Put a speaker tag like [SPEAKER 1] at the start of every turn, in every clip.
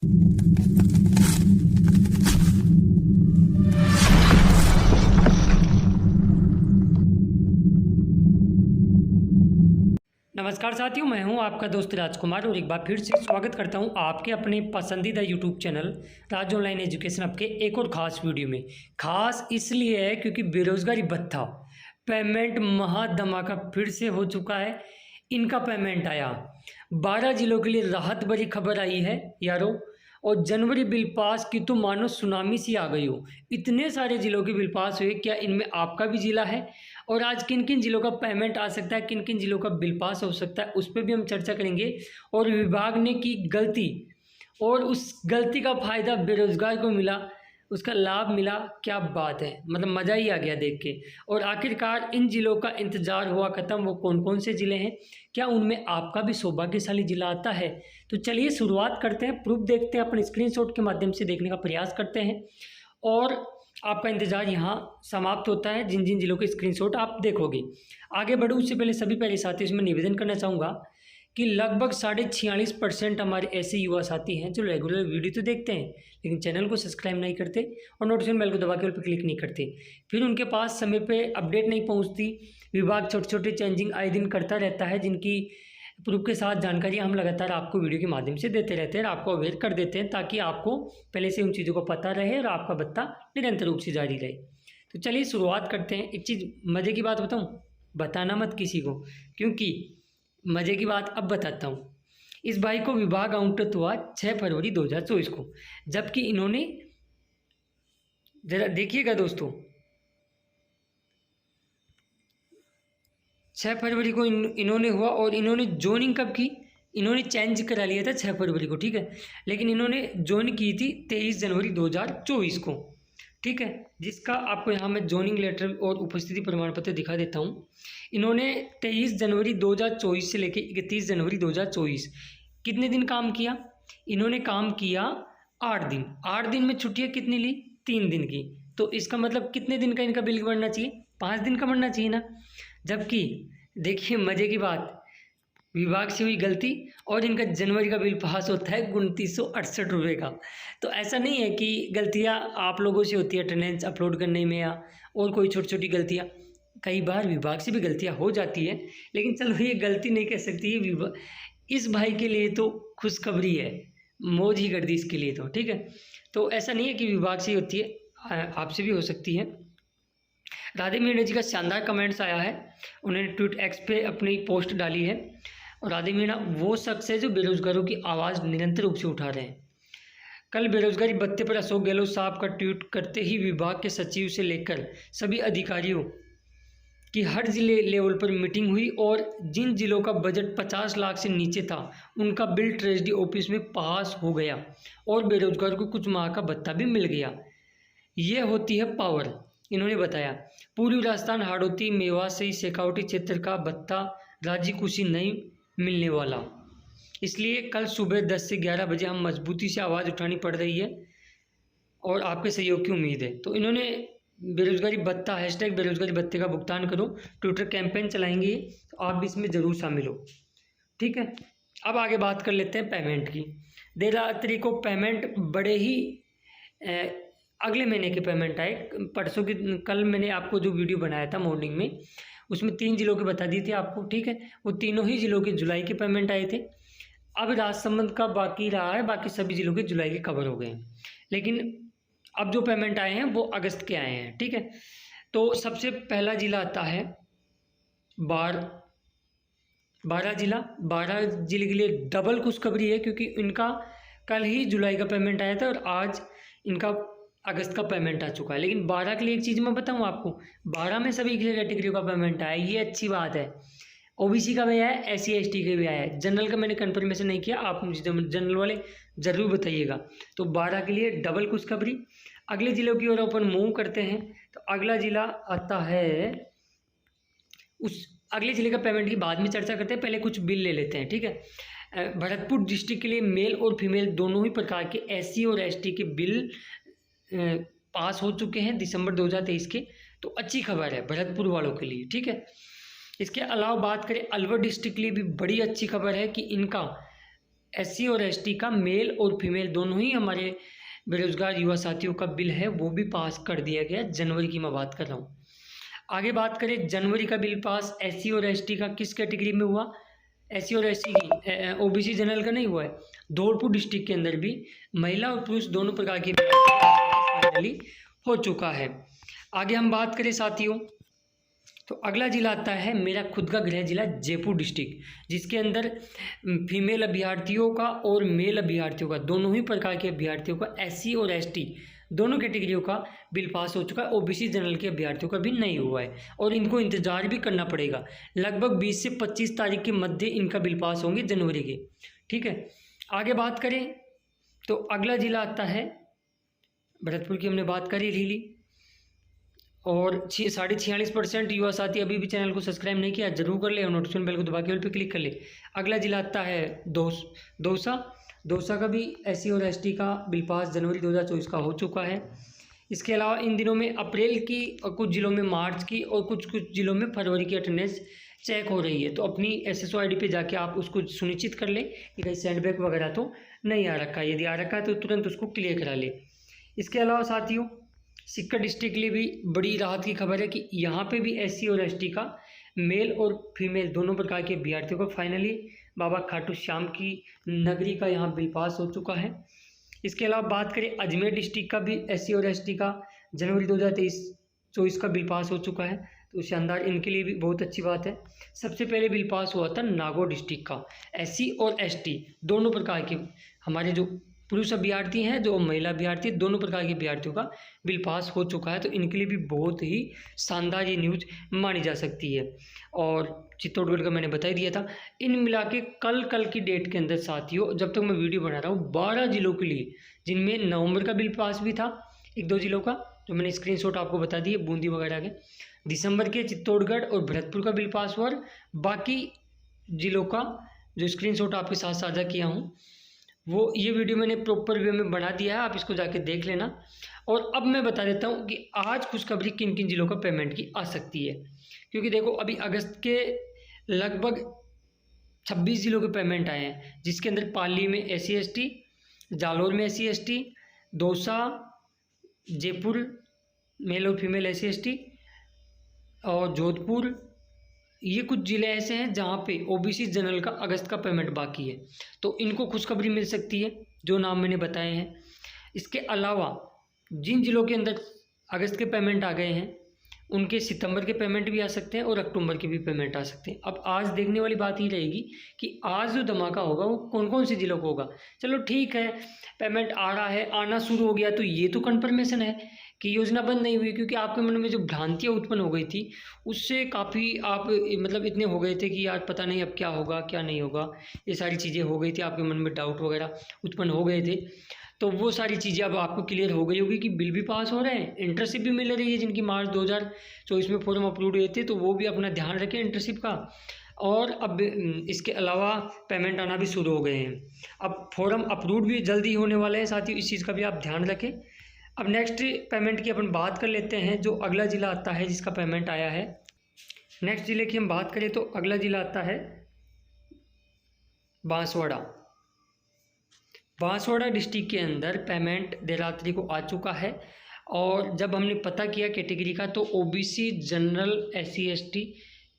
[SPEAKER 1] नमस्कार साथियों, मैं हूं आपका दोस्त राजकुमार और एक बार फिर से स्वागत करता हूं आपके अपने पसंदीदा यूट्यूब चैनल राज ऑनलाइन एजुकेशन आपके एक और ख़ास वीडियो में। ख़ास इसलिए है क्योंकि बेरोज़गारी भत्ता पेमेंट महाधमाका फिर से हो चुका है। इनका पेमेंट आया। 12 जिलों के लिए राहत भरी खबर आई है यारों। और जनवरी बिल पास की तो मानो सुनामी सी आ गई हो। इतने सारे जिलों के बिल पास हुए, क्या इनमें आपका भी जिला है? और आज किन किन जिलों का पेमेंट आ सकता है, किन किन जिलों का बिल पास हो सकता है, उस पर भी हम चर्चा करेंगे। और विभाग ने की गलती और उस गलती का फ़ायदा बेरोज़गार को मिला, उसका लाभ मिला। क्या बात है, मतलब मज़ा ही आ गया देख के। और आखिरकार इन जिलों का इंतज़ार हुआ ख़त्म। वो कौन कौन से ज़िले हैं, क्या उनमें आपका भी सौभाग्यशाली ज़िला आता है? तो चलिए शुरुआत करते हैं। प्रूफ देखते हैं, अपने स्क्रीनशॉट के माध्यम से देखने का प्रयास करते हैं और आपका इंतज़ार यहाँ समाप्त होता है जिन जिन जिलों के स्क्रीनशॉट आप देखोगे। आगे बढ़ूँ उससे पहले सभी पहले साथियों से मैं निवेदन करना चाहूँगा कि लगभग 46.5% हमारे ऐसे युवा साथी हैं जो रेगुलर वीडियो तो देखते हैं लेकिन चैनल को सब्सक्राइब नहीं करते और नोटिफिकेशन बेल को दबा के उस पर क्लिक नहीं करते। फिर उनके पास समय पे अपडेट नहीं पहुंचती। विभाग छोटे छोटे चेंजिंग आए दिन करता रहता है, जिनकी प्रूफ के साथ जानकारी हम लगातार आपको वीडियो के माध्यम से देते रहते हैं और आपको अवेयर कर देते हैं ताकि आपको पहले से उन चीज़ों को पता रहे और आपका भत्ता निरंतर रूप से जारी रहे। तो चलिए शुरुआत करते हैं। एक चीज़ मज़े की बात बताऊँ, बताना मत किसी को, क्योंकि मज़े की बात अब बताता हूँ। इस भाई को विभाग आवंटित हुआ 6 फरवरी 2024 को, जबकि इन्होंने, ज़रा देखिएगा दोस्तों, 6 फरवरी को इन्होंने हुआ और इन्होंने ज्वाइनिंग कब की? इन्होंने चेंज करा लिया था 6 फरवरी को, ठीक है, लेकिन इन्होंने ज्वाइन की थी 23 जनवरी 2024 को, ठीक है, जिसका आपको यहाँ मैं ज्वाइनिंग लेटर और उपस्थिति प्रमाण पत्र दिखा देता हूँ। इन्होंने 23 जनवरी 2024 से लेकर 31 जनवरी 2024 कितने दिन काम किया? इन्होंने काम किया 8 दिन। 8 दिन में छुट्टियाँ कितनी ली? 3 दिन की। तो इसका मतलब कितने दिन का इनका बिल बनना चाहिए? 5 दिन का बनना चाहिए ना। जबकि देखिए मज़े की बात, विभाग से हुई गलती और इनका जनवरी का बिल पास होता है 2968 रुपये का। तो ऐसा नहीं है कि गलतियां आप लोगों से होती है अटेंडेंस अपलोड करने में या और कोई छोटी छोटी गलतियां, कई बार विभाग से भी गलतियां हो जाती है, लेकिन चलो ये गलती नहीं कह सकती है विभाग। इस भाई के लिए तो खुशखबरी है, मौज ही कर दी इसके लिए तो, ठीक है। तो ऐसा नहीं है कि विभाग से ही होती है, आपसे भी हो सकती है। राधे मीणा जी का शानदार कमेंट्स आया है, उन्होंने ट्वीट एक्स पे अपनी पोस्ट डाली है। और राधे मीणा वो शख्स है जो बेरोजगारों की आवाज़ निरंतर रूप से उठा रहे हैं। कल बेरोजगारी भत्ते पर अशोक गहलोत साहब का ट्वीट करते ही विभाग के सचिव से लेकर सभी अधिकारियों की हर जिले लेवल पर मीटिंग हुई और जिन जिलों का बजट 50 लाख से नीचे था उनका बिल ट्रेजरी ऑफिस में पास हो गया और बेरोजगार को कुछ माह का भत्ता भी मिल गया। ये होती है पावर, इन्होंने बताया। पूर्वी राजस्थान, हाड़ौती, मेवात से शेखावटी क्षेत्र का भत्ता राज्य खुशी नहीं मिलने वाला, इसलिए कल सुबह 10 से 11 बजे हम मजबूती से आवाज़ उठानी पड़ रही है और आपके सहयोग की उम्मीद है। तो इन्होंने बेरोजगारी भत्ता #बेरोजगारी भत्ते का भुगतान करो ट्विटर कैंपेन चलाएंगे, तो आप भी इसमें ज़रूर शामिल हो, ठीक है। अब आगे बात कर लेते हैं पेमेंट की। देर रात्रि को पेमेंट बड़े ही अगले महीने के पेमेंट आए। परसों की, कल मैंने आपको जो वीडियो बनाया था मॉर्निंग में, उसमें 3 जिलों के बता दिए थे आपको, ठीक है। वो तीनों ही जिलों के जुलाई के पेमेंट आए थे। अब राजसमंद का बाकी रहा है, बाकी सभी जिलों के जुलाई के कवर हो गए हैं, लेकिन अब जो पेमेंट आए हैं वो अगस्त के आए हैं, ठीक है। तो सबसे पहला जिला आता है 12 जिला। 12 जिले के लिए डबल खुशखबरी है क्योंकि इनका कल ही जुलाई का पेमेंट आया था और आज इनका अगस्त का पेमेंट आ चुका है। लेकिन 12 के लिए एक चीज़ मैं बताऊं आपको, 12 में सभी कैटेगरी का पेमेंट आया, ये अच्छी बात है। ओबीसी का भी आया है, SC ST के भी आया है। जनरल का मैंने कंफर्मेशन नहीं किया, आप मुझे जनरल वाले ज़रूर बताइएगा। तो 12 के लिए डबल खुशखबरी। अगले जिलों की ओर अपन मूव करते हैं। तो अगला जिला आता है, उस अगले जिले का पेमेंट की बाद में चर्चा करते हैं, पहले कुछ बिल ले लेते हैं, ठीक है। भरतपुर डिस्ट्रिक्ट के लिए मेल और फीमेल दोनों ही प्रकार के SC और ST के बिल पास हो चुके हैं दिसंबर 2023 के। तो अच्छी खबर है भरतपुर वालों के लिए, ठीक है। इसके अलावा बात करें अलवर डिस्ट्रिक्ट के लिए भी बड़ी अच्छी खबर है कि इनका SC और ST का मेल और फीमेल दोनों ही हमारे बेरोजगार युवा साथियों का बिल है वो भी पास कर दिया गया। जनवरी की मैं बात कर रहा हूँ। आगे बात करें जनवरी का बिल पास SC और ST का किस कैटेगरी में हुआ? SC और ST की OBC जनरल का नहीं हुआ है। धौलपुर डिस्ट्रिक्ट के अंदर भी महिला और पुरुष दोनों प्रकार के फाइनली हो चुका है। आगे हम बात करें साथियों तो अगला जिला आता है मेरा खुद का गृह जिला जयपुर डिस्ट्रिक्ट, जिसके अंदर फीमेल अभ्यर्थियों का और मेल अभ्यर्थियों का दोनों ही प्रकार के अभ्यर्थियों का SC और ST दोनों कैटेगरियों का बिल पास हो चुका है। OBC जनरल के अभ्यर्थियों का भी नहीं हुआ है और इनको इंतजार भी करना पड़ेगा। लगभग 20 से 25 तारीख के मध्य इनका बिल पास होंगे जनवरी के। ठीक है, आगे बात करें तो अगला जिला आता है भरतपुर की, हमने बात करी ली। और 46% युवा साथी अभी भी चैनल को सब्सक्राइब नहीं किया, जरूर कर ले और नोटिफिकेशन बेल को दबा के ऑल पे क्लिक कर ले। अगला जिला आता है दौसा का भी SC और ST का बिल पास जनवरी 2024 का हो चुका है। इसके अलावा इन दिनों में अप्रैल की और कुछ जिलों में मार्च की और कुछ जिलों में फरवरी की अटेंडेंस चेक हो रही है, तो अपनी SSO ID पे जाके आप उसको सुनिश्चित कर ले कि कहीं सेंडबैक वगैरह तो नहीं आ रखा है। यदि आ रखा है तो तुरंत उसको क्लियर करा ले। इसके अलावा साथियों सीकर डिस्ट्रिक्ट के लिए भी बड़ी राहत की खबर है कि यहाँ पे भी SC और ST का मेल और फीमेल दोनों प्रकार के अभ्यर्थियों को फाइनली बाबा खाटू श्याम की नगरी का यहाँ बिल पास हो चुका है। इसके अलावा बात करें अजमेर डिस्ट्रिक्ट का भी SC और ST का जनवरी 2023-24 का बिल पास हो चुका है, तो शानदार, इनके लिए भी बहुत अच्छी बात है। सबसे पहले बिल पास हुआ था नागौर डिस्ट्रिक्ट का SC और ST दोनों प्रकार के हमारे जो पुरुष अभ्यर्थी हैं जो महिला अभ्यर्थी दोनों प्रकार के अभ्यर्थियों का बिल पास हो चुका है, तो इनके लिए भी बहुत ही शानदार ये न्यूज़ मानी जा सकती है। और चित्तौड़गढ़ का मैंने बता ही दिया था। इन मिला के कल की डेट के अंदर साथियों जब तक मैं वीडियो बना रहा हूँ 12 जिलों के लिए, जिनमें नवंबर का बिल पास भी था 1-2 जिलों का जो मैंने स्क्रीनशॉट आपको बता दिए बूंदी वगैरह के, दिसंबर के चित्तौड़गढ़ और भरतपुर का बिल पास हुआ, बाकी जिलों का जो स्क्रीनशॉट आपके साथ साझा किया हूँ वो ये वीडियो मैंने प्रॉपर वे में बना दिया है, आप इसको जाके देख लेना। और अब मैं बता देता हूँ कि आज खुशखबरी किन किन जिलों का पेमेंट की आ सकती है, क्योंकि देखो अभी अगस्त के लगभग 26 जिलों के पेमेंट आए हैं, जिसके अंदर पाली में SC ST, जालौर में SC ST, Dausa, Jaipur male और फीमेल SC ST और जोधपुर, ये कुछ ज़िले ऐसे हैं जहाँ पे OBC जनरल का अगस्त का पेमेंट बाकी है, तो इनको खुशखबरी मिल सकती है जो नाम मैंने बताए हैं। इसके अलावा जिन जिलों के अंदर अगस्त के पेमेंट आ गए हैं उनके सितंबर के पेमेंट भी आ सकते हैं और अक्टूबर के भी पेमेंट आ सकते हैं। अब आज देखने वाली बात ये रहेगी कि आज जो धमाका होगा वो कौन कौन से जिलों को होगा। चलो ठीक है, पेमेंट आ रहा है, आना शुरू हो गया, तो ये तो कन्फर्मेशन है कि योजना बंद नहीं हुई, क्योंकि आपके मन में जो भ्रांतियाँ उत्पन्न हो गई थी उससे काफ़ी आप मतलब इतने हो गए थे कि यार पता नहीं अब क्या होगा क्या नहीं होगा, ये सारी चीज़ें हो गई थी, आपके मन में डाउट वगैरह उत्पन्न हो गए थे। तो वो सारी चीज़ें अब आपको क्लियर हो गई होगी कि बिल भी पास हो रहे हैं, इंटर्नशिप भी मिल रही है, जिनकी मार्च 2024 में फॉर्म अप्रूव हुए थे, तो वो भी अपना ध्यान रखें इंटर्नशिप का। और अब इसके अलावा पेमेंट आना भी शुरू हो गए हैं। अब फॉर्म अप्रूव भी जल्दी होने वाले हैं साथियों, इस चीज़ का भी आप ध्यान रखें। अब नेक्स्ट पेमेंट की अपन बात कर लेते हैं, जो अगला ज़िला आता है जिसका पेमेंट आया है। नेक्स्ट ज़िले की हम बात करें तो अगला ज़िला आता है बांसवाड़ा डिस्ट्रिक्ट के अंदर पेमेंट देर रात्रि को आ चुका है। और जब हमने पता किया कैटेगरी का तो OBC जनरल SC ST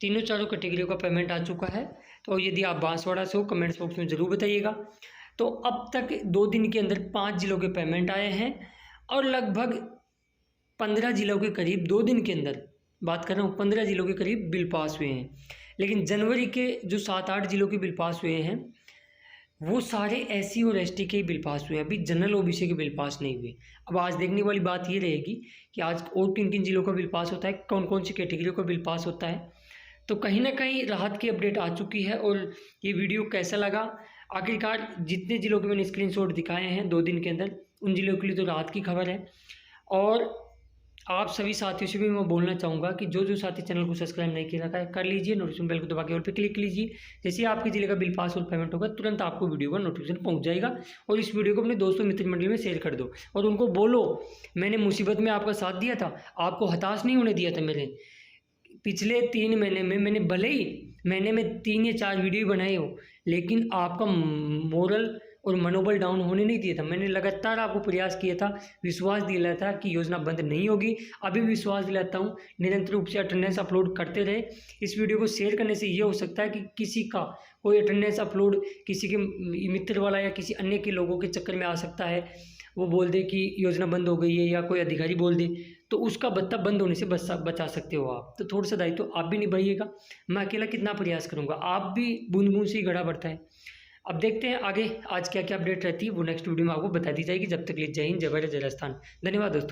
[SPEAKER 1] तीनों चारों कैटेगरियों का पेमेंट आ चुका है। तो यदि आप बांसवाड़ा से हो कमेंट्स बॉक्स में ज़रूर बताइएगा। तो अब तक 2 दिन के अंदर 5 जिलों के पेमेंट आए हैं और लगभग 15 जिलों के करीब 2 दिन के अंदर बात कर रहा हूँ 15 जिलों के करीब बिल पास हुए हैं। लेकिन जनवरी के जो 7-8 जिलों के बिल पास हुए हैं वो सारे SC और ST के ही बिल पास हुए हैं, अभी जनरल OBC के बिल पास नहीं हुए। अब आज देखने वाली बात ये रहेगी कि आज और किन किन जिलों का बिल पास होता है, कौन कौन सी कैटेगरियों का बिल पास होता है। तो कहीं ना कहीं राहत की अपडेट आ चुकी है। और ये वीडियो कैसा लगा, आखिरकार जितने जिलों के मैंने स्क्रीनशॉट दिखाए हैं 2 दिन के अंदर उन जिलों के लिए तो राहत की खबर है। और आप सभी साथियों से भी मैं बोलना चाहूँगा कि जो साथी चैनल को सब्सक्राइब नहीं किया रखा है कर लीजिए, नोटिफिकेशन बेल को दबा के और पे क्लिक कीजिए। जैसे ही आपके जिले का बिल पास और पेमेंट होगा तुरंत आपको वीडियो का नोटिफिकेशन पहुँच जाएगा। और इस वीडियो को अपने दोस्तों मित्र मंडली में शेयर कर दो और उनको बोलो मैंने मुसीबत में आपका साथ दिया था, आपको हताश नहीं होने दिया था। मैंने पिछले 3 महीने में मैंने भले ही महीने में 3 या 4 वीडियो बनाए हो, लेकिन आपका मोरल और मनोबल डाउन होने नहीं दिया था। मैंने लगातार आपको प्रयास किया था, विश्वास दिलाया था कि योजना बंद नहीं होगी। अभी भी विश्वास दिलाता हूँ, निरंतर रूप से अटेंडेंस अपलोड करते रहे। इस वीडियो को शेयर करने से ये हो सकता है कि किसी का कोई अटेंडेंस अपलोड किसी के मित्र वाला या किसी अन्य के लोगों के चक्कर में आ सकता है, वो बोल दे कि योजना बंद हो गई है या कोई अधिकारी बोल दे, तो उसका बत्ता बंद होने से बचा सकते हो आप। तो थोड़ा सा दायित्व तो आप भी निभाइएगा। मैं अकेला कितना प्रयास करूँगा, आप भी बूंद बूंद से ही घड़ा बढ़ता है। अब देखते हैं आगे आज क्या क्या अपडेट रहती है, वो नेक्स्ट वीडियो में आपको बता दी जाएगी। जब तक के लिए जय हिंद, जय भारत, जय राजस्थान। धन्यवाद दोस्तों।